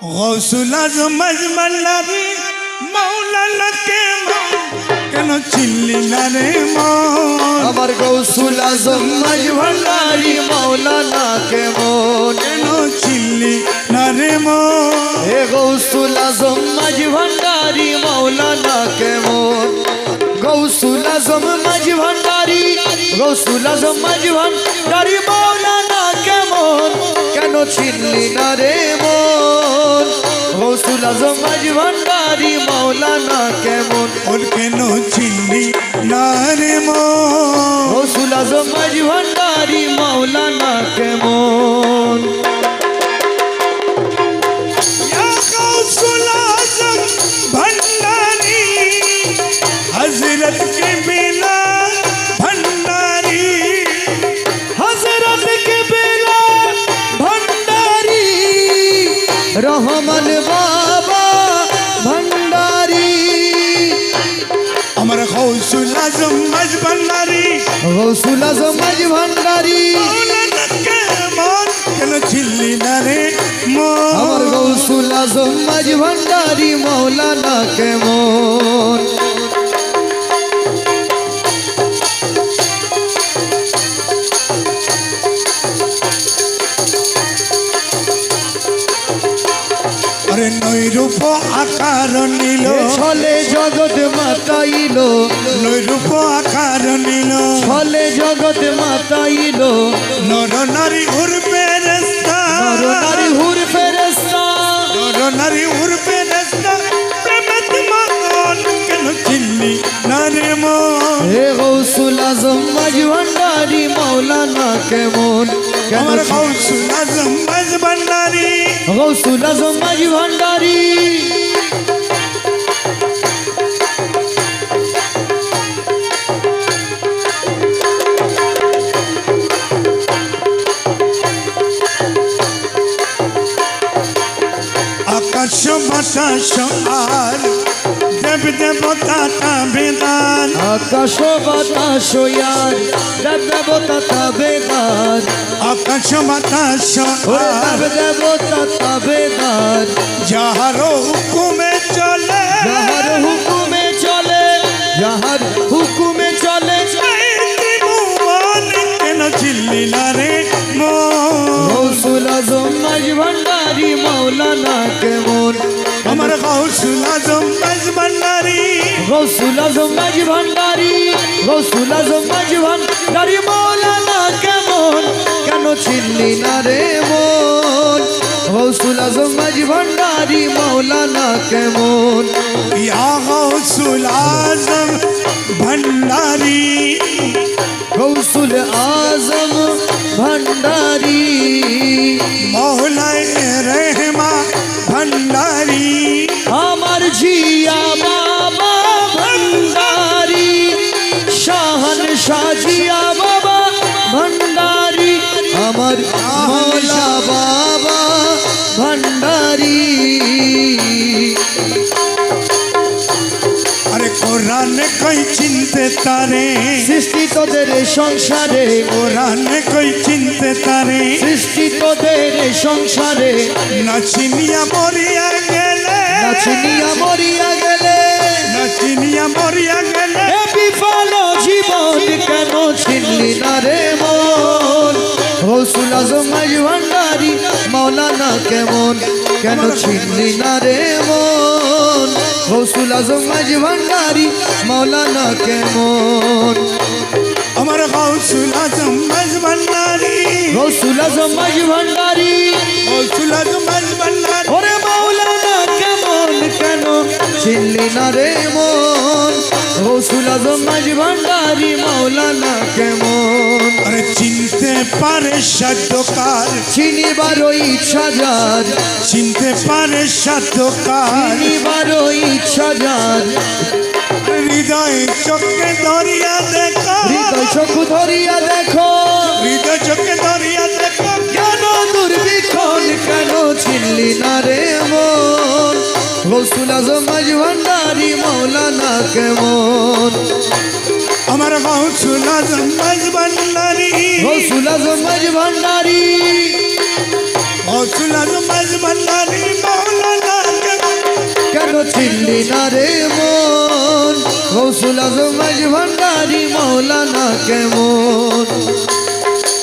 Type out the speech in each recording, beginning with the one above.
গৌসুল আজম মজমলারি মাওলানা কে কেন চিনলি না রে মন আমার গৌসুল আজম মজমলারি মাওলানা কে মন কেন চিনলি না রে মন হে গৌসুল আজম মজমলারি মাওলানা কে মন গৌসুল আজম মজমলারি গৌসুল আজম মজমলারি মাওলানা কে মন কেন চিনলি না রে মন গৌসুল আজম মজমলারি মাওলানা কে মন ওর কেন চিনলি না রে মন গৌসুল আজম মজমলারি মাওলানা কে মন हजरत के बिना भंडारी हजरत के बेला भंडारी रहमान बाबा भंडारी अमर गौसुल आजम मज भंडारी गौसुल आजम मज भंडारी मौलाना के मन केन चिल्ली ना रे मोन अमर गौसुल आजम मज भंडारी मौलाना के मोन अरे नैरूप आकार नील छले जगत माताइलो नैरूप आकार नील छले जगत माताइलो नर नारी उर्फे रस्ता नर नारी हुर फेरेस्ता नर नारी उर्फे रस्ता प्रेमत मन केन चिल्ली ना रे मोन हे गौसुल आजम मज भंडारी मौलाना के मोन अमर गौसुल आजम मज भंडारी गौसुल आजम मज भंडारी आकाश बातास आर देव देवता ताबेदार आकाश बातास यार देव देवता ताबेदार आकाश बातास देव देवता ताबेदार যাহারো হুকুমে চলে যাহার হুকুমে চলে যাহার হুকুমে চলে ত্রিভুবন কেন চিল্লি না রে মন গৌসুল আজম মজ ভন্ডারি মৌলানা কে মন আমার গৌসুল আজম মজ ভন্ডারি গৌসুল আজম মজ ভন্ডারি গৌসুল আজম মজ ভন্ডারি মৌলানা কে মন কেন চিনলি না রে মন গৌসুল আজম মজ ভন্ডারি মৌলানা কে মন ইয়া গৌসুল আজম ভন্ডারি গৌসুল আজম ভন্ডারি মৌলায় রহমা ভন্ডারি আমার জিয়া বাবা ভন্ডারি শাহন সাজিয়া বাবা ভন্ডারি আমার মৌলা বাবা ভন্ডারি আরে কোরআন কই চিনতে তারে সৃষ্টি তোদের সংসারে কোরআন কই চিনতে তারে সৃষ্টি তোদের সংসারে নাচিনিয়া মরিয়া গেলে নাচনিয়া মরিয়া গেলে নাচিনিয়া মরিয়া গেলে এ বিফল জীবন কেন চিনলি না রে মন গৌসুল আজম মজ ভন্ডারি মৌলানা কেমন কেন চিনলি না রে মন গৌসুল আজম মজ ভন্ডারি মৌলানা কেমন আমার গৌসুল আজম মজ ভন্ডারি গৌসুল আজম মজ ভন্ডারি গৌসুল আজম মজ ভন্ডারি ওরে মৌলানা কেমন কেন চিনলি না রে মন গৌসুল আজম মজ ভন্ডারি মৌলানা কেমন আরে চিনতে পারে সাধ্যকার চিনিবারও ইচ্ছা যার চিনতে পারে সাধ্যকার চিনিবারও ইচ্ছা যার হৃদয় চোখে ধরিয়া দেখো হৃদয় চক্ষু ধরিয়া দেখো হৃদয় চোখে ধরিয়া দেখো কেন দুর্বিক্ষণ কেন চিনলি না রে মন গৌসুল আজম মজ ভন্ডারি মৌলানা কেমন আমার গৌসুল আজম মজ ভন্ডারি গৌসুল আজম মজ ভন্ডারি গৌসুল আজম মজ ভন্ডারি মৌলা না রে মন গৌসুল আজম মাঝ ভান্ডারি মৌলানা কেমন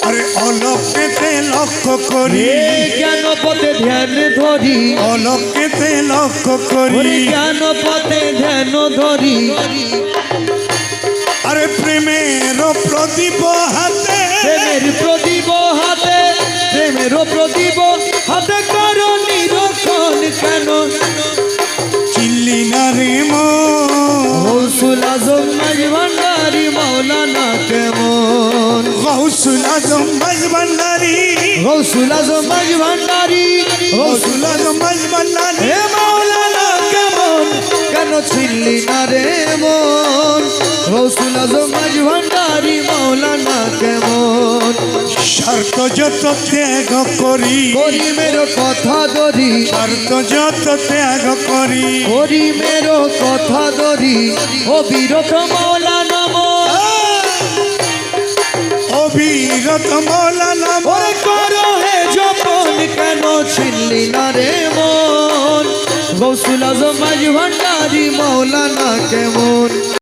আরে অলকেতে লক্ষ্য করি জ্ঞান পথে ধ্যান ধরি অলকেতে লক্ষ্য ওরে করি জ্ঞান পথে ধ্যান ধরি আরে প্রেমের প্রদীপ হাতে প্রেমের প্রদীপ হাতে প্রেমের প্রদীপ হাতে করো নিরক্ষণ কেন চিল্লি না রে মন গৌসুল আজম মাঝ ভান্ডারি মৌলানা কেমন গৌসুল আজম মাঝ ভান্ডারি গৌসুল আজম মাঝ ভান্ডারি গৌসুল আজম মাঝ ভান্ডারি হে মৌলানা কেমন কেন ছিলি না রে মন গৌসুল আজম মাঝ ভান্ডারি মৌলানা কেমন স্বার্থ যত ত্যাগ করি করিমের কথা ধরি স্বার্থ যত ত্যাগ করি করিমের কথা ধরি ও বিরত মৌলানা মন অবিরত মৌলানা ওরে করো হে জপন কেন ছিলি না রে মন গৌসুল আজম মাঝ ভান্ডারি মৌলানা কেমন